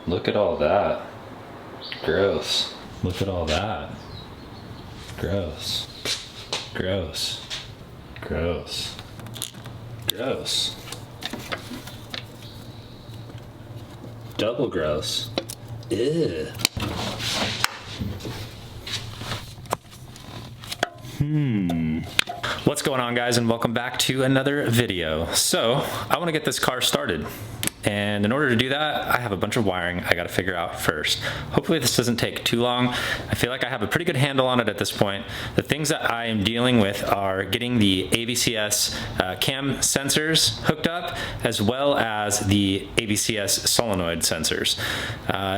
Look at all that. Gross. Look at all that. Gross. Gross. Gross. Gross. Double gross. Ew. What's going on, guys, and welcome back to another video. So I want to get this car started, and in order to do that, I have a bunch of wiring I got to figure out first. Hopefully this doesn't take too long. I feel like I have a pretty good handle on it at this point. The things that I am dealing with are getting the AVCS cam sensors hooked up, as well as the AVCS solenoid sensors.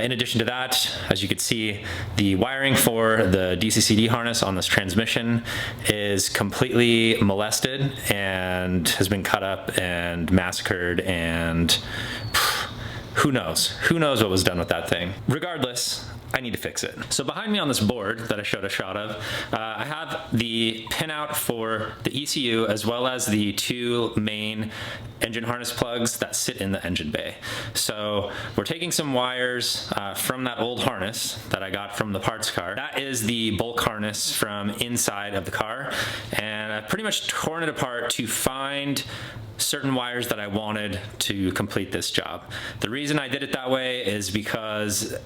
In addition to that, as you can see, the wiring for the DCCD harness on this transmission is completely molested and has been cut up and massacred, and who knows what was done with that thing. Regardless, I need to fix it. So behind me on this board that I showed a shot of, I have the pin out for the ECU, as well as the two main engine harness plugs that sit in the engine bay. So we're taking some wires from that old harness that I got from the parts car. That is the bulk harness from inside of the car, and I've pretty much torn it apart to find certain wires that I wanted to complete this job. The reason I did it that way is because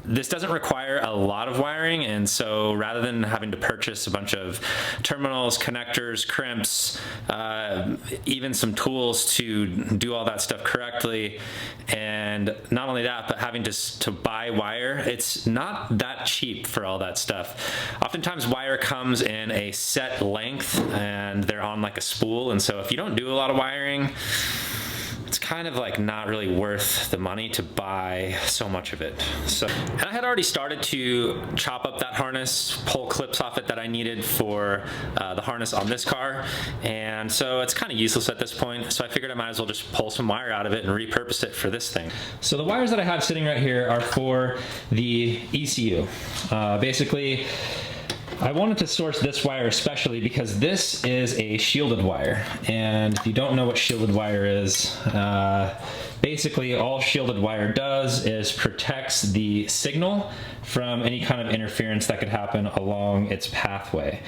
this doesn't require a lot of wiring, and so rather than having to purchase a bunch of terminals, connectors, crimps, even some tools to do all that stuff correctly, and not only that, but having to buy wire, it's not that cheap for all that stuff. Oftentimes wire comes in a set length and they're on like a spool, and so if you don't do a lot of wiring, it's kind of like not really worth the money to buy so much of it. So, and I had already started to chop up that harness, pull clips off it that I needed for the harness on this car, and so it's kind of useless at this point. So I figured I might as well just pull some wire out of it and repurpose it for this thing. So the wires that I have sitting right here are for the ECU. Basically, I wanted to source this wire especially because this is a shielded wire, and if you don't know what shielded wire is, basically all shielded wire does is protects the signal from any kind of interference that could happen along its pathway.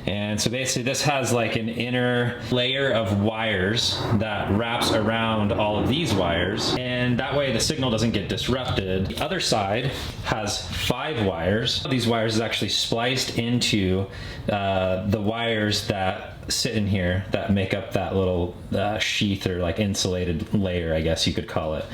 And so basically this has like an inner layer of wires that wraps around all of these wires, and that way the signal doesn't get disrupted. The other side has 5 wires. These wires is actually spliced into the wires that sit in here that make up that little sheath, or like insulated layer, I guess you could call it.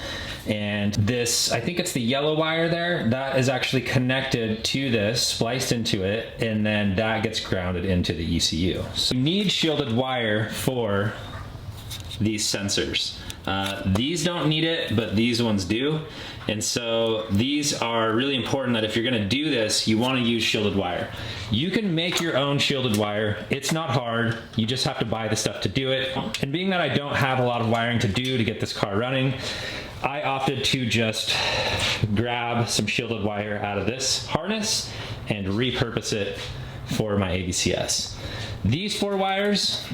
And this, I think it's the yellow wire there, that is actually connected to this, spliced into it, and then that gets grounded into the ECU. So you need shielded wire for these sensors. These don't need it, but these ones do. And so these are really important, that if you're gonna do this, you wanna use shielded wire. You can make your own shielded wire. It's not hard. You just have to buy the stuff to do it. And being that I don't have a lot of wiring to do to get this car running, I opted to just grab some shielded wire out of this harness and repurpose it for my AVCS. These 4 wires,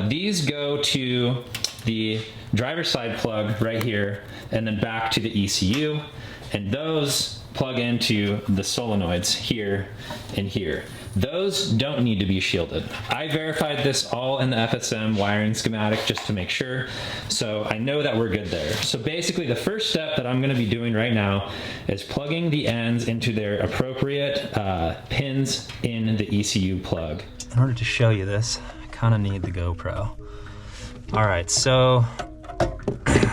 these go to the driver's side plug right here, and then back to the ECU, and those plug into the solenoids here and here. Those don't need to be shielded. I verified this all in the FSM wiring schematic just to make sure, so I know that we're good there. So basically the first step that I'm going to be doing right now is plugging the ends into their appropriate pins in the ECU plug. In order to show you this, I kind of need the GoPro. Alright, so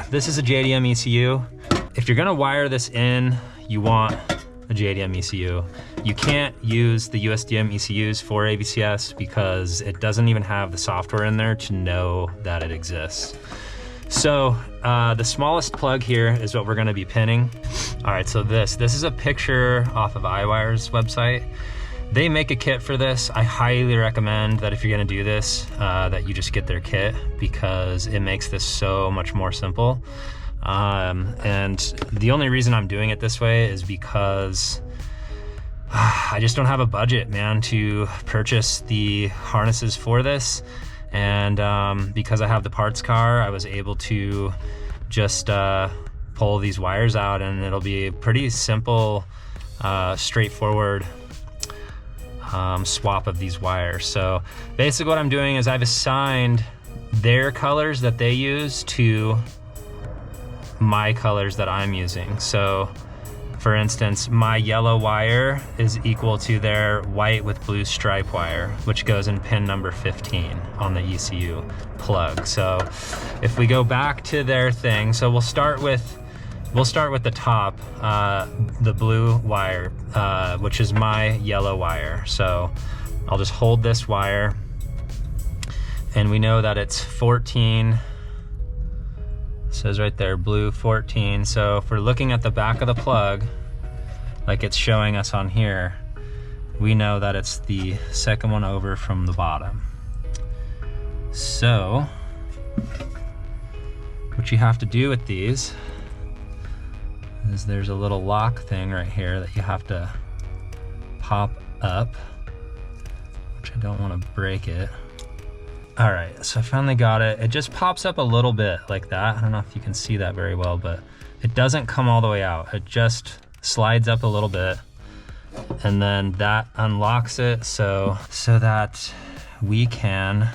this is a JDM ECU. If you're gonna wire this in, you want a JDM ECU. You can't use the USDM ECUs for AVCS because it doesn't even have the software in there to know that it exists. So the smallest plug here is what we're gonna be pinning. Alright, so this is a picture off of IWire's website. They make a kit for this. I highly recommend that if you're gonna do this, that you just get their kit, because it makes this so much more simple. And the only reason I'm doing it this way is because I just don't have a budget, man, to purchase the harnesses for this. And because I have the parts car, I was able to just pull these wires out, and it'll be a pretty simple, straightforward swap of these wires. So basically what I'm doing is I've assigned their colors that they use to my colors that I'm using. So for instance, my yellow wire is equal to their white with blue stripe wire, which goes in pin number 15 on the ECU plug. So if we go back to their thing, so we'll start with the top, the blue wire, which is my yellow wire. So I'll just hold this wire, and we know that it's 14. It says right there, blue 14. So if we're looking at the back of the plug, like it's showing us on here, we know that it's the second one over from the bottom. So what you have to do with these is there's a little lock thing right here that you have to pop up, which I don't want to break it. All right, so I finally got it. It just pops up a little bit like that. I don't know if you can see that very well, but it doesn't come all the way out. It just slides up a little bit, and then that unlocks it so that we can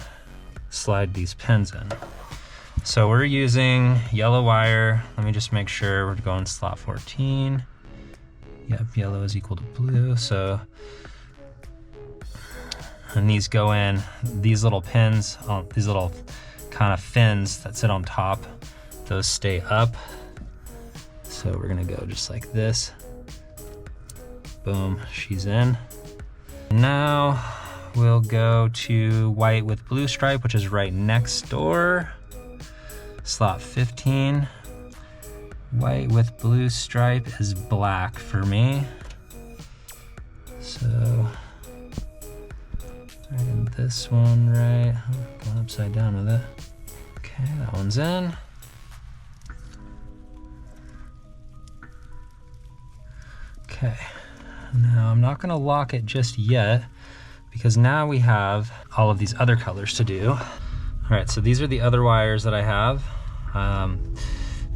slide these pins in. So we're using yellow wire. Let me just make sure we're going slot 14. Yep, yellow is equal to blue. So, and these go in, these little pins, these little kind of fins that sit on top, those stay up. So we're gonna go just like this. Boom, she's in. Now we'll go to white with blue stripe, which is right next door. Slot 15. White with blue stripe is black for me. So, right in this one, right? Oh, going upside down with it. Okay, that one's in. Okay, now I'm not gonna lock it just yet because now we have all of these other colors to do. All right, so these are the other wires that I have.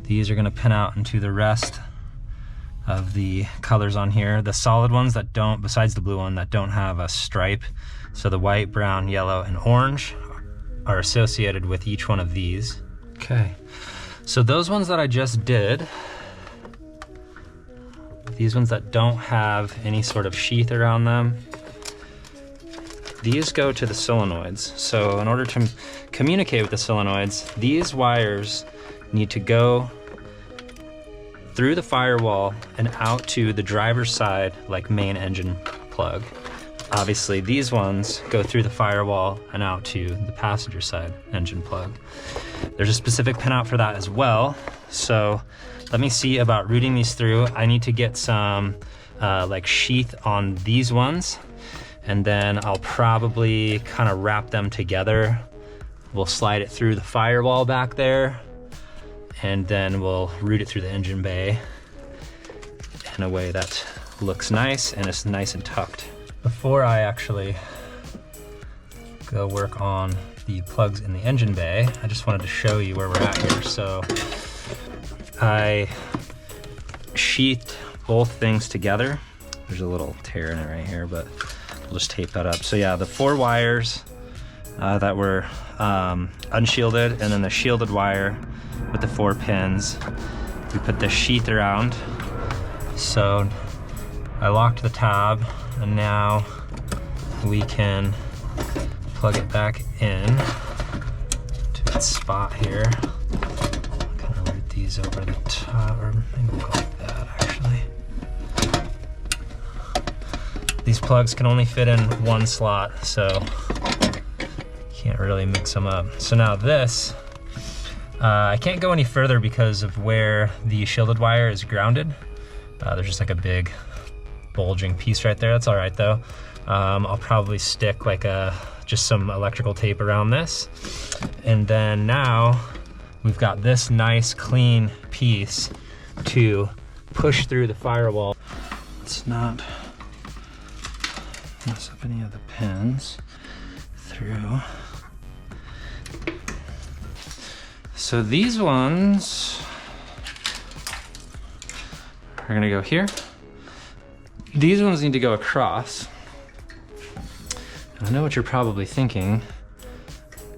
These are gonna pin out into the rest of the colors on here. The solid ones that don't, besides the blue one, that don't have a stripe. So the white, brown, yellow, and orange are associated with each one of these. Okay, so those ones that I just did, these ones that don't have any sort of sheath around them, these go to the solenoids. So in order to communicate with the solenoids, these wires need to go through the firewall and out to the driver's side, like main engine plug. Obviously, these ones go through the firewall and out to the passenger side engine plug. There's a specific pinout for that as well. So let me see about routing these through. I need to get some like sheath on these ones, and then I'll probably kind of wrap them together. We'll slide it through the firewall back there, and then we'll route it through the engine bay in a way that looks nice and it's nice and tucked. Before I actually go work on the plugs in the engine bay, I just wanted to show you where we're at here. So I sheathed both things together. There's a little tear in it right here, but we'll just tape that up. So yeah, the 4 wires that were unshielded, and then the shielded wire with the 4 pins. We put the sheath around. So I locked the tab, and now we can plug it back in to its spot here. Kind of route these over the top, or maybe we'll go like that actually. These plugs can only fit in one slot, so can't really mix them up. So now this, I can't go any further because of where the shielded wire is grounded. There's just like a big bulging piece right there. That's all right though. I'll probably stick like just some electrical tape around this. And then now we've got this nice clean piece to push through the firewall. Let's not mess up any of the pins through. So these ones we're gonna go here. These ones need to go across. I know what you're probably thinking.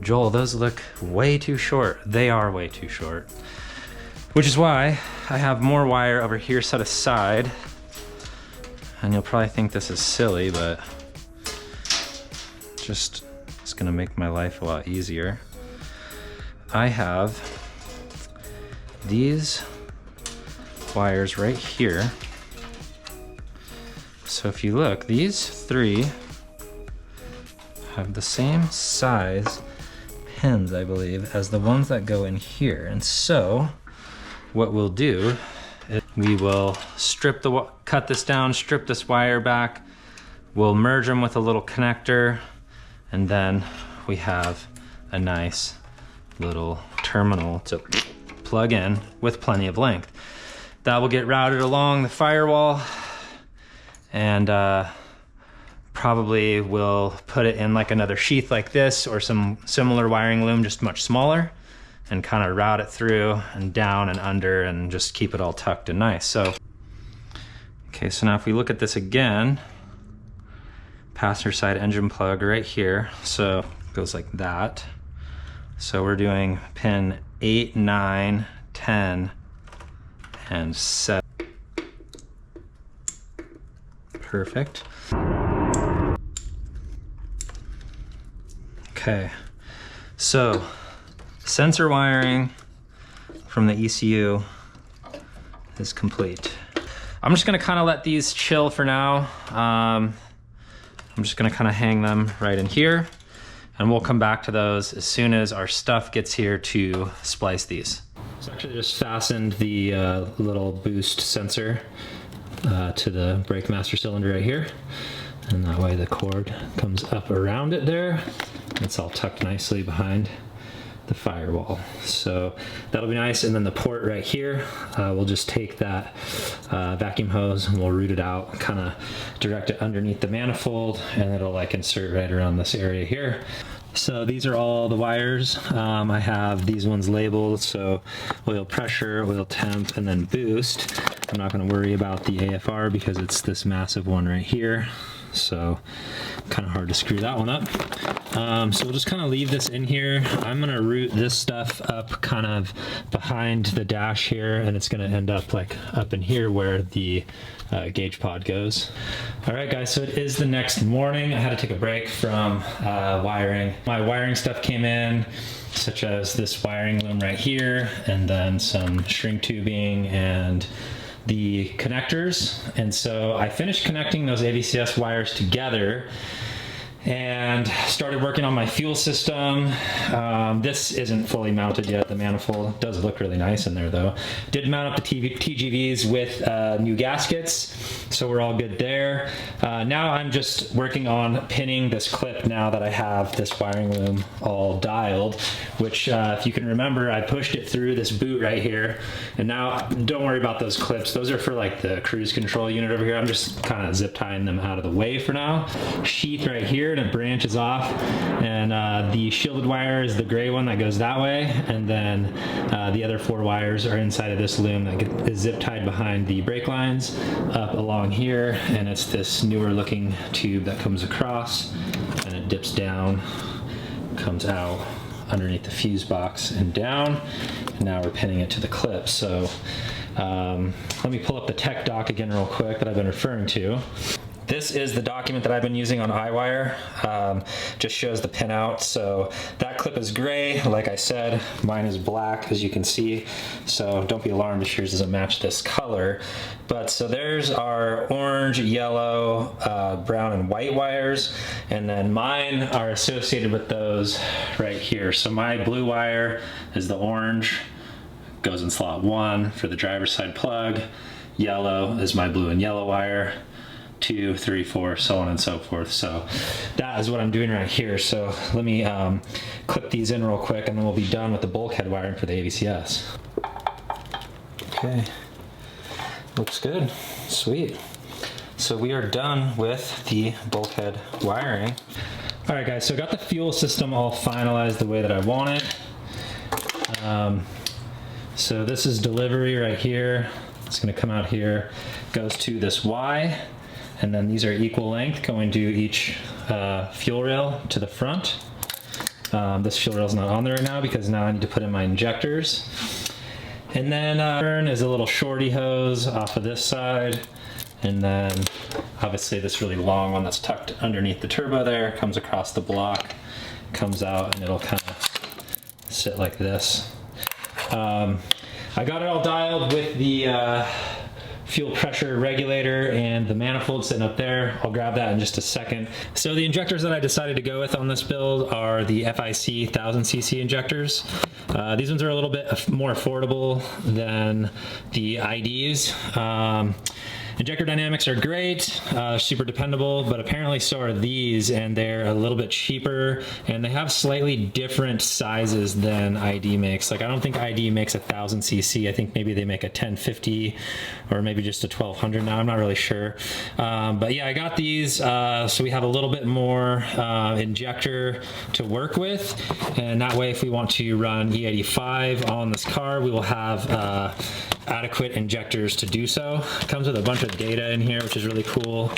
Joel, those look way too short. They are way too short. Which is why I have more wire over here set aside. And you'll probably think this is silly, but just it's gonna make my life a lot easier. I have these wires right here. So if you look, these three have the same size pins, I believe, as the ones that go in here. And so what we'll do is we will cut this down, strip this wire back, we'll merge them with a little connector, and then we have a nice little terminal to plug in with plenty of length. That will get routed along the firewall, and probably we'll put it in like another sheath like this or some similar wiring loom, just much smaller, and kind of route it through and down and under and just keep it all tucked and nice. So, okay, so now if we look at this again, passenger side engine plug right here. So it goes like that. So we're doing pin 8, 9, 10, and 7. Perfect. Okay, so sensor wiring from the ECU is complete. I'm just gonna kind of let these chill for now. I'm just gonna kind of hang them right in here, and we'll come back to those as soon as our stuff gets here to splice these. So actually just fastened the little boost sensor to the brake master cylinder right here. And that way the cord comes up around it there. It's all tucked nicely behind the firewall. So that'll be nice. And then the port right here, we'll just take that vacuum hose and we'll root it out, kind of direct it underneath the manifold, and it'll like insert right around this area here. So these are all the wires. I have these ones labeled, so oil pressure, oil temp, and then boost. I'm not going to worry about the AFR because it's this massive one right here. So kind of hard to screw that one up. So we'll just kind of leave this in here. I'm going to route this stuff up kind of behind the dash here, and it's going to end up like up in here where the gauge pod goes. All right, guys, so it is the next morning. I had to take a break from wiring. My wiring stuff came in, such as this wiring loom right here, and then some shrink tubing and the connectors. And so I finished connecting those AVCS wires together and started working on my fuel system. This isn't fully mounted yet, the manifold. It does look really nice in there though. Did mount up the TGVs with new gaskets, so we're all good there. Now I'm just working on pinning this clip now that I have this wiring loom all dialed, which if you can remember, I pushed it through this boot right here. And now don't worry about those clips. Those are for like the cruise control unit over here. I'm just kind of zip tying them out of the way for now. Sheath right here, and it branches off, and the shielded wire is the gray one that goes that way, and then the other 4 wires are inside of this loom that is zip tied behind the brake lines up along here, and it's this newer looking tube that comes across and it dips down, comes out underneath the fuse box and down, and now we're pinning it to the clip. So let me pull up the tech doc again real quick that I've been referring to. This is the document that I've been using on IWire. Just shows the pin out. So that clip is gray, like I said. Mine is black, as you can see. So don't be alarmed if yours doesn't match this color. But so there's our orange, yellow, brown, and white wires. And then mine are associated with those right here. So my blue wire is the orange, goes in slot 1 for the driver's side plug. Yellow is my blue and yellow wire. 2, 3, 4, so on and so forth. So that is what I'm doing right here. So let me clip these in real quick, and then we'll be done with the bulkhead wiring for the AVCS. Okay, looks good, sweet. So we are done with the bulkhead wiring. All right, guys, so I got the fuel system all finalized the way that I want it. So this is delivery right here. It's going to come out here, goes to this Y, and then these are equal length going to each fuel rail to the front. This fuel rail is not on there right now because now I need to put in my injectors. And then is a little shorty hose off of this side. And then obviously this really long one that's tucked underneath the turbo there comes across the block, comes out, and it'll kind of sit like this. I got it all dialed with the fuel pressure regulator and the manifold sitting up there. I'll grab that in just a second. So the injectors that I decided to go with on this build are the FIC 1000cc injectors. These ones are a little bit more affordable than the IDs. Injector dynamics are great, super dependable, but apparently so are these, and they're a little bit cheaper, and they have slightly different sizes than ID makes. Like, I don't think ID makes a 1000cc. I think maybe they make a 1050 or maybe just a 1200 now. I'm not really sure. But yeah, I got these, so we have a little bit more injector to work with, and that way if we want to run E85 on this car, we will have adequate injectors to do so. It comes with a bunch of data in here, which is really cool.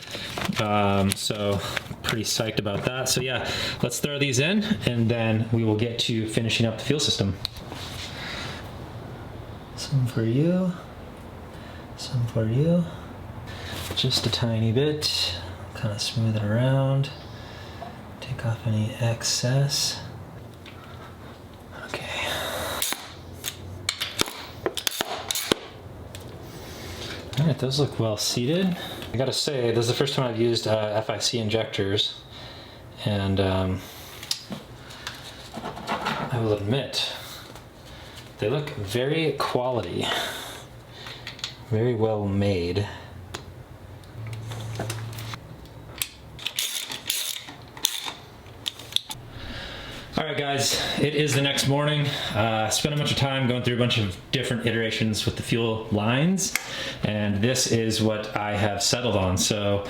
So pretty psyched about that. So yeah, let's throw these in and then we will get to finishing up the fuel system. Some for you, some for you. Just a tiny bit, kind of smooth it around, take off any excess. Okay. All right, those look well seated. I gotta say, this is the first time I've used FIC injectors, and I will admit, they look very quality, very well made. All right, guys, it is the next morning. Spent a bunch of time going through a bunch of different iterations with the fuel lines, and this is what I have settled on. So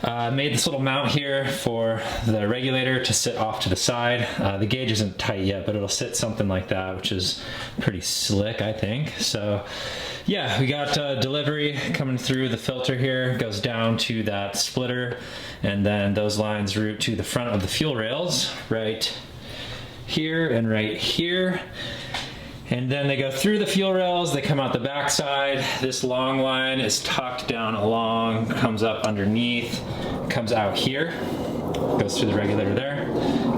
I made this little mount here for the regulator to sit off to the side. The gauge isn't tight yet, but it'll sit something like that, which is pretty slick, I think. So yeah, we got delivery coming through the filter here, goes down to that splitter, and then those lines route to the front of the fuel rails, right here and right here, and then they go through the fuel rails, they come out the back side. This long line is tucked down along, comes up underneath, comes out here, goes through the regulator there,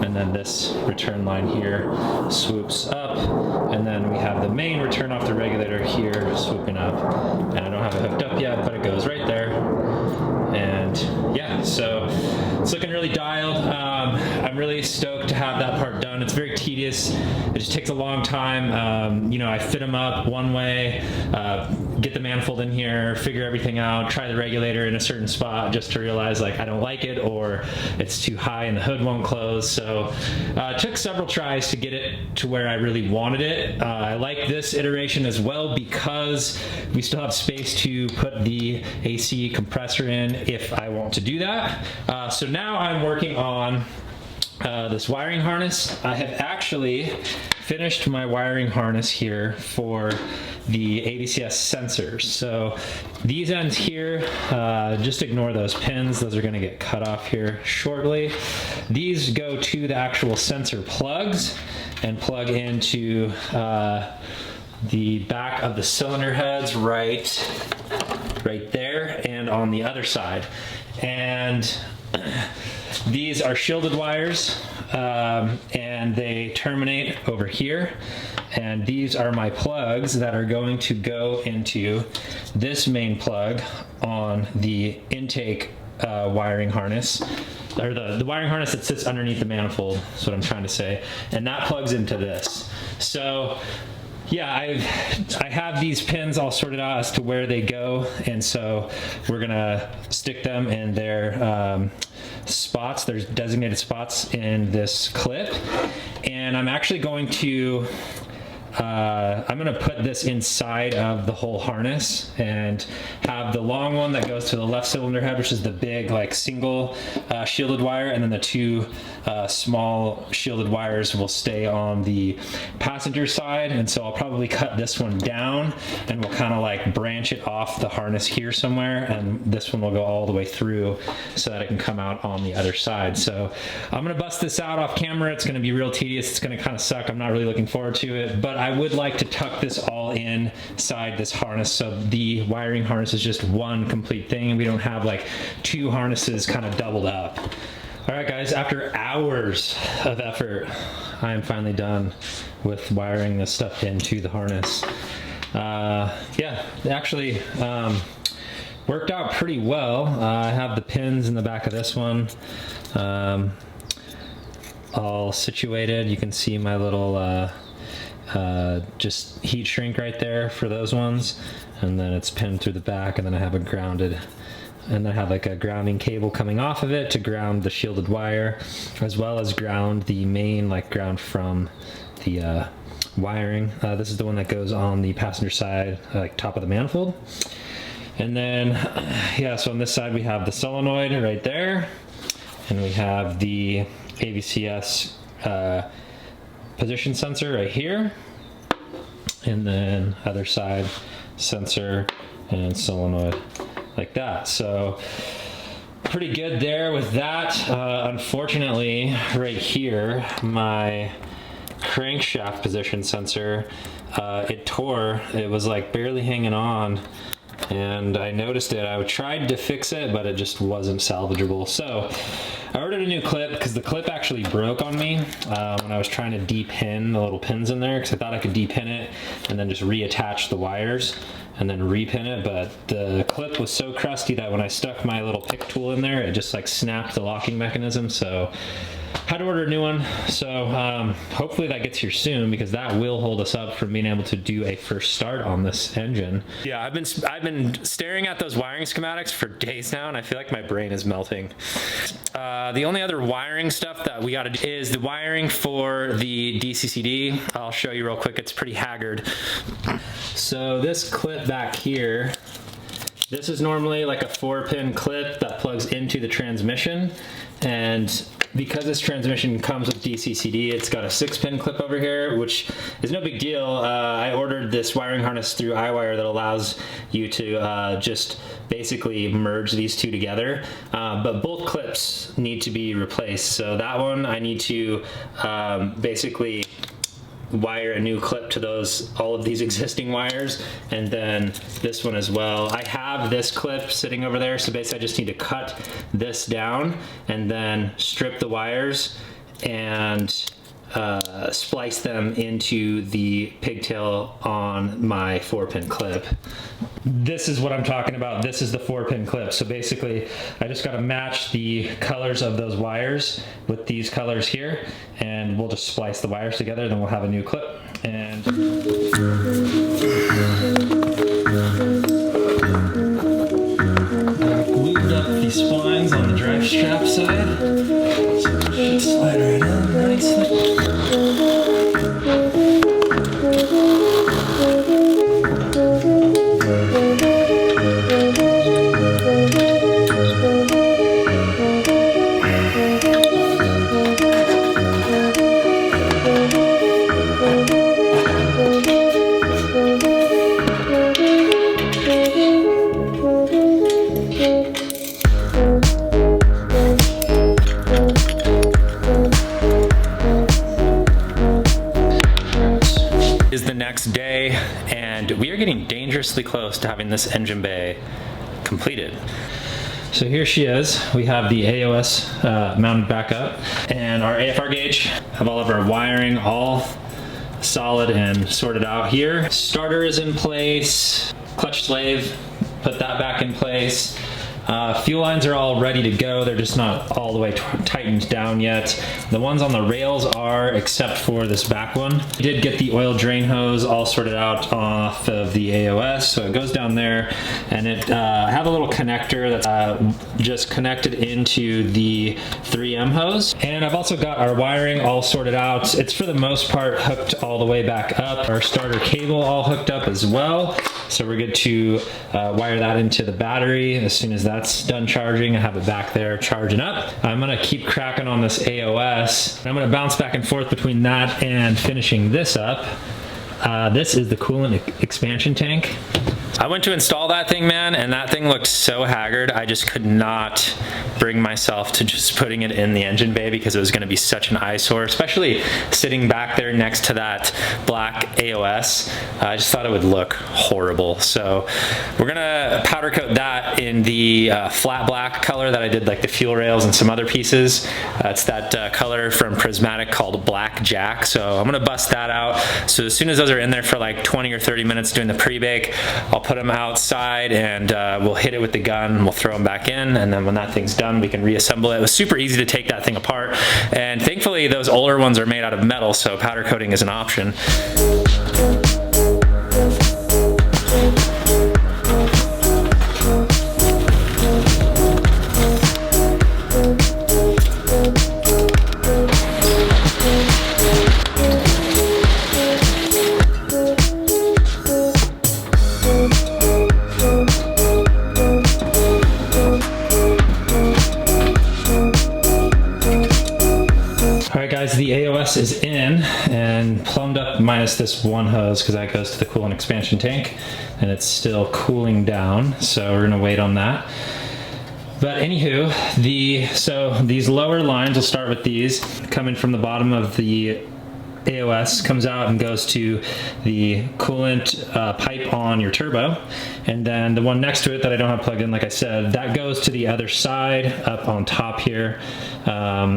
and then this return line here swoops up, and then we have the main return off the regulator here swooping up, and I don't have it hooked up yet, but it goes right there. And yeah, so it's looking really dialed. I'm really stoked to have that part done. It's very tedious. It just takes a long time. You know, I fit them up one way, get the manifold in here, figure everything out, try the regulator in a certain spot just to realize like I don't like it or it's too high and the hood won't close. So it took several tries to get it to where I really wanted it. I like this iteration as well because we still have space to put the AC compressor in if I want to do that. So now I'm working on this wiring harness. I have actually finished my wiring harness here for the AVCS sensors. So these ends here, just ignore those pins. Those are going to get cut off here shortly. These go to the actual sensor plugs and plug into the back of the cylinder heads right there and on the other side. And these are shielded wires, and they terminate over here. And these are my plugs that are going to go into this main plug on the intake wiring harness, or the wiring harness that sits underneath the manifold, is what I'm trying to say. And that plugs into this. So yeah, I have these pins all sorted out as to where they go, and so we're gonna stick them in their spots. There's designated spots in this clip, and I'm actually going to I'm gonna put this inside of the whole harness and have the long one that goes to the left cylinder head, which is the big like single shielded wire, and then the two small shielded wires will stay on the passenger side. And so I'll probably cut this one down and we'll kind of like branch it off the harness here somewhere, and this one will go all the way through so that it can come out on the other side. So I'm gonna bust this out off camera. It's gonna be real tedious. It's gonna kind of suck. I'm not really looking forward to it, but I would like to tuck this all inside this harness so the wiring harness is just one complete thing and we don't have like two harnesses kind of doubled up. All right guys, after hours of effort, I am finally done with wiring this stuff into the harness. Yeah, it actually worked out pretty well. I have the pins in the back of this one all situated. You can see my little just heat shrink right there for those ones, and then it's pinned through the back, and then I have a grounded, and I have like a grounding cable coming off of it to ground the shielded wire, as well as ground the main, like ground from the wiring. This is the one that goes on the passenger side, like top of the manifold. And then, yeah, so on this side we have the solenoid right there, and we have the AVCS position sensor right here, and then other side sensor and solenoid like that. So pretty good there with that. Unfortunately, right here, my crankshaft position sensor, it tore. It was like barely hanging on, and I noticed it. I tried to fix it, but it just wasn't salvageable. So I ordered a new clip because the clip actually broke on me when I was trying to de-pin the little pins in there, because I thought I could de-pin it and then just reattach the wires and then repin it, but the clip was so crusty that when I stuck my little pick tool in there, it just like snapped the locking mechanism. So had to order a new one. So hopefully that gets here soon, because that will hold us up from being able to do a first start on this engine. Yeah, I've been staring at those wiring schematics for days now, and I feel like my brain is melting. The only other wiring stuff that we got to do is the wiring for the DCCD. I'll show you real quick. It's pretty haggard. So this clip back here, this is normally like a 4-pin clip that plugs into the transmission, and because this transmission comes with DCCD, it's got a 6-pin clip over here, which is no big deal. I ordered this wiring harness through IWire that allows you to just basically merge these two together, but both clips need to be replaced. So that one I need to basically wire a new clip to all of these existing wires, and then this one as well. I have this clip sitting over there, so basically I just need to cut this down and then strip the wires and splice them into the pigtail on my 4-pin clip. This is what I'm talking about. This is the 4-pin clip. So basically I just got to match the colors of those wires with these colors here, and we'll just splice the wires together, then we'll have a new clip. And I've glued up the splines on the drive shaft side, so it should slide right in nicely. Day, and we are getting dangerously close to having this engine bay completed. So here she is. We have the AOS mounted back up, and our AFR gauge, have all of our wiring all solid and sorted out here. Starter is in place, clutch slave, put that back in place. Fuel lines are all ready to go. They're just not all the way tightened down yet. The ones on the rails are, except for this back one. I did get the oil drain hose all sorted out off of the AOS, so it goes down there, and it I have a little connector that's just connected into the 3M hose. And I've also got our wiring all sorted out. It's for the most part hooked all the way back up. Our starter cable all hooked up as well, so we're good to wire that into the battery. As soon as that's done charging, I have it back there charging up. I'm gonna keep cracking on this AOS. I'm gonna bounce back and forth between that and finishing this up. This is the coolant expansion tank. I went to install that thing, man, and that thing looked so haggard. I just could not bring myself to just putting it in the engine bay because it was gonna be such an eyesore, especially sitting back there next to that black AOS. I just thought it would look horrible. So we're gonna powder coat that in the flat black color that I did like the fuel rails and some other pieces. It's that color from Prismatic called Black Jack. So I'm gonna bust that out. So as soon as those are in there for like 20 or 30 minutes doing the pre-bake, I'll put them outside and we'll hit it with the gun, we'll throw them back in, and then when that thing's done we can reassemble it. It was super easy to take that thing apart, and thankfully those older ones are made out of metal, so powder coating is an option. The AOS is in and plumbed up minus this one hose because that goes to the coolant expansion tank, and it's still cooling down, so we're gonna wait on that. But anywho, so these lower lines, we'll start with these, coming from the bottom of the AOS, comes out and goes to the coolant pipe on your turbo, and then the one next to it that I don't have plugged in, like I said, that goes to the other side up on top here,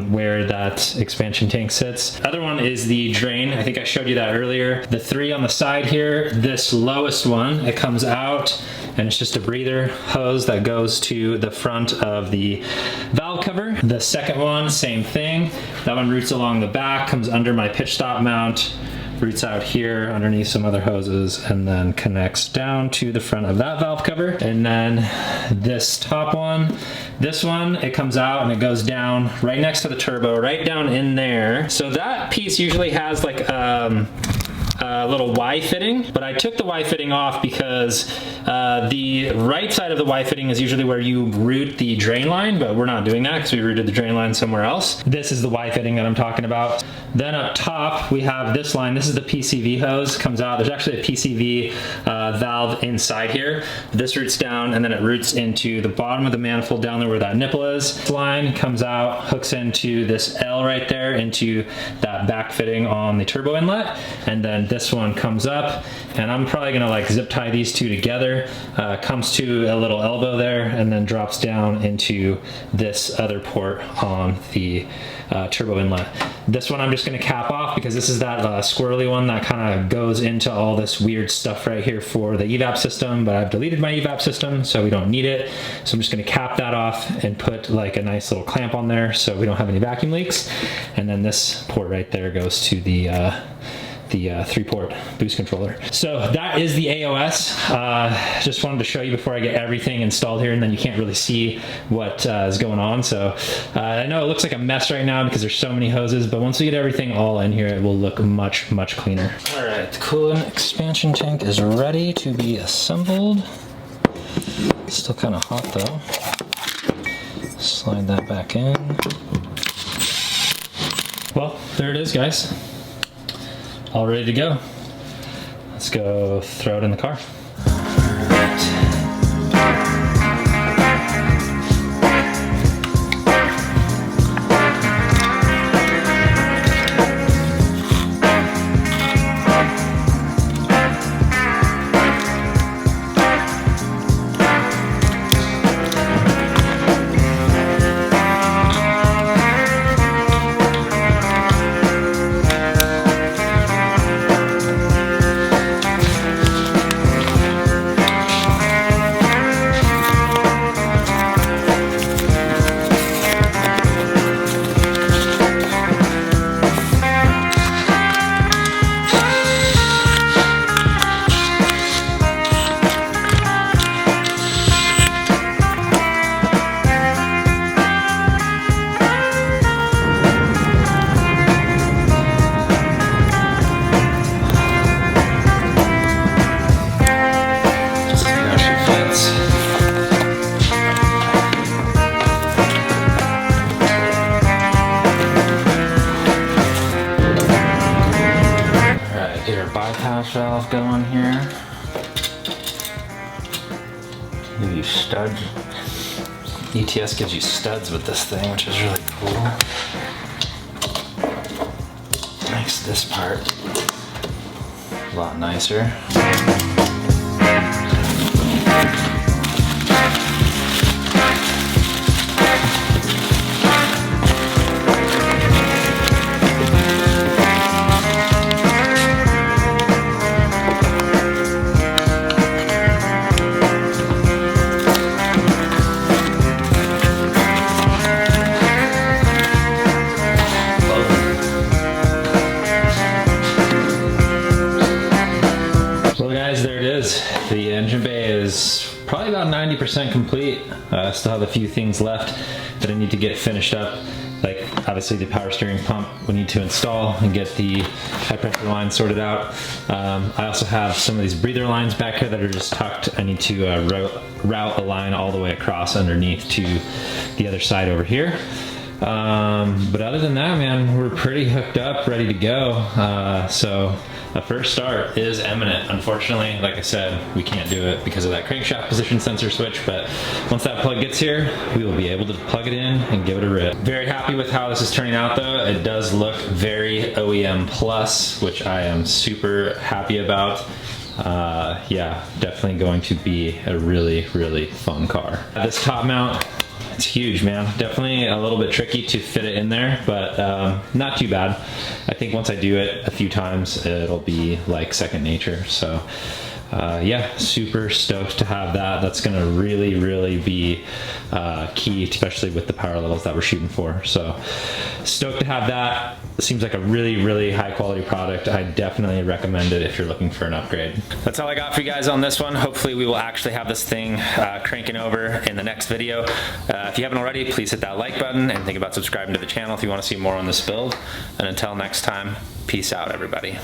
where that expansion tank sits. Other one is the drain. I think I showed you that earlier. The three on the side here, this lowest one, it comes out and it's just a breather hose that goes to the front of the valve cover. The second one, same thing. That one routes along the back, comes under my pitch stop mount, roots out here underneath some other hoses, and then connects down to the front of that valve cover. And then this top one, this one, it comes out and it goes down right next to the turbo, right down in there. So that piece usually has like a little Y fitting, but I took the Y fitting off because the right side of the Y fitting is usually where you route the drain line, but we're not doing that because we routed the drain line somewhere else. This is the Y fitting that I'm talking about. Then up top we have this line. This is the PCV hose, comes out. There's actually a PCV valve inside here. This routes down and then it routes into the bottom of the manifold down there where that nipple is. This line comes out, hooks into this L right there, into that back fitting on the turbo inlet, and then this one comes up, and I'm probably gonna like zip tie these two together. Comes to a little elbow there and then drops down into this other port on the turbo inlet. This one I'm just gonna cap off because this is that squirrely one that kind of goes into all this weird stuff right here for the evap system, but I've deleted my evap system so we don't need it. So I'm just gonna cap that off and put like a nice little clamp on there so we don't have any vacuum leaks. And then this port right there goes to the 3-port boost controller. So that is the AOS. Just wanted to show you before I get everything installed here, and then you can't really see what is going on. So I know it looks like a mess right now because there's so many hoses, but once we get everything all in here, it will look much, much cleaner. All right, the coolant expansion tank is ready to be assembled. Still kind of hot though. Slide that back in. Well, there it is, guys. All ready to go. Let's go throw it in the car. valve going here. Give you studs. ETS gives you studs with this thing, which is really cool. Makes this part a lot nicer. The engine bay is probably about 90% complete. Still have a few things left that I need to get finished up. Like obviously the power steering pump we need to install and get the high pressure line sorted out. I also have some of these breather lines back here that are just tucked. I need to route a line all the way across underneath to the other side over here. But other than that, man, we're pretty hooked up, ready to go. So the first start is imminent. Unfortunately, like I said, we can't do it because of that crankshaft position sensor switch, but once that plug gets here, we will be able to plug it in and give it a rip. Very happy with how this is turning out though. It does look very OEM plus, which I am super happy about. Yeah, definitely going to be a really, really fun car. This top mount, it's huge, man. Definitely a little bit tricky to fit it in there, but not too bad. I think once I do it a few times, it'll be like second nature. So yeah, super stoked to have that. That's gonna really, really be key, especially with the power levels that we're shooting for. So stoked to have that. Seems like a really, really high quality product. I definitely recommend it if you're looking for an upgrade. That's all I got for you guys on this one. Hopefully we will actually have this thing cranking over in the next video. If you haven't already, please hit that like button and think about subscribing to the channel if you want to see more on this build. And until next time, peace out, everybody.